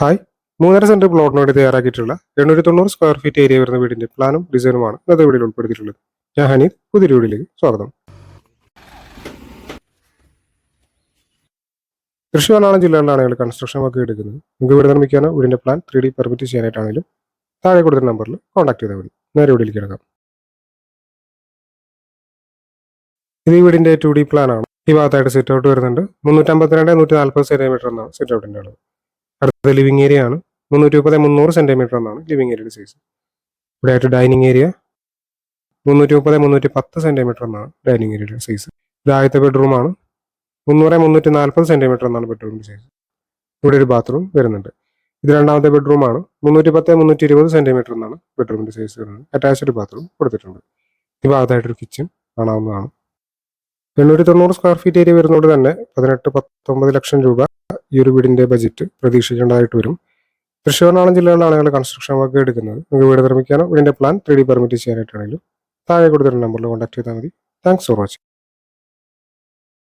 Hi, 3.5 saint പ്ലോട്ടിന് വേണ്ടി തയ്യാറാക്കിയിട്ടുള്ള 890 square feet area വരുന്ന വീടിന്റെ പ്ലാനും ഡിസൈനുമാണ് ഇന്നത്തെ വീഡിയോയിൽ ഉൾപ്പെടുത്തിയിട്ടുള്ളത്. ഞാൻ ഹനീഫ്, പുതിയ വീഡിയോയിലേക്ക് സ്വാഗതം. തൃശ്ശൂർ എറണാകുളം ജില്ലകളിലാണ് ഞങ്ങൾ കൺസ്ട്രക്ഷൻ വർക്ക് എടുക്കുന്നത്. നിങ്ങൾക്ക് വീട് നിർമ്മിക്കാനോ വീടിന്റെ പ്ലാൻ 3D പെർമിറ്റ് ചെയ്യാനായിട്ടാണെങ്കിലും താഴെ കൊടുത്ത നമ്പറിൽ കോൺടാക്ട് ചെയ്താൽ മതി. നേരെ വീട്ടിലേക്ക് കിടക്കാം. ഇത് ഈ വീടിന്റെ 2D പ്ലാൻ ആണ്. ഈ ഭാഗത്തായിട്ട് സിറ്റ് ഔട്ട് വരുന്നുണ്ട്. 352-140 സെന്റിമീറ്റർ എന്നാണ് സിറ്റ് ഔട്ടിന്റെ അളവ്. അടുത്ത ലിവിംഗ് ഏരിയ ആണ്. 330-300 സെന്റിമീറ്റർ എന്നാണ് ലിവിംഗ് ഏരിയയുടെ സൈസ്. ഇവിടെ ആയിട്ട് ഡൈനിങ് ഏരിയ 330-310 സെന്റിമീറ്റർ എന്നാണ് ഡൈനിങ് ഏരിയയുടെ സൈസ്. ഇത് ആദ്യത്തെ ബെഡ്റൂം ആണ്. 300-340 സെന്റിമീറ്റർ എന്നാണ് ബെഡ്റൂമിന്റെ സൈസ്. ഇവിടെ ഒരു ബാത്റൂം വരുന്നുണ്ട്. ഇത് രണ്ടാമത്തെ ബെഡ്റൂം ആണ്. 310-320 സെന്റിമീറ്റർ എന്നാണ് ബെഡ്റൂമിന്റെ സൈസ് വരുന്നത്. അറ്റാച്ച്ഡ് ബാത്റൂം കൊടുത്തിട്ടുണ്ട്. ഈ ഭാഗത്തായിട്ടൊരു കിച്ചൺ കാണാവുന്നതാണ്. 890 സ്ക്വയർ ഫീറ്റ് ഏരിയ വരുന്നതുകൊണ്ട് തന്നെ 18-19 ലക്ഷം രൂപ ഈ ഒരു വീടിന്റെ ബജറ്റ് പ്രതീക്ഷിക്കേണ്ടതായിട്ട് വരും. തൃശ്ശൂർ എറണാകുളം ജില്ലകളിലാണ് ഞങ്ങൾ കൺസ്ട്രക്ഷൻ വർക്ക് എടുക്കുന്നത്. നിങ്ങൾക്ക് വീട് നിർമ്മിക്കാനോ വീടിന്റെ പ്ലാൻ 3D പെർമിറ്റ് ചെയ്യാനായിട്ടാണെങ്കിലും താഴെ കൊടുത്തിട്ടുള്ള നമ്പറിൽ കോൺടാക്ട് ചെയ്താൽ മതി. Thanks for watching.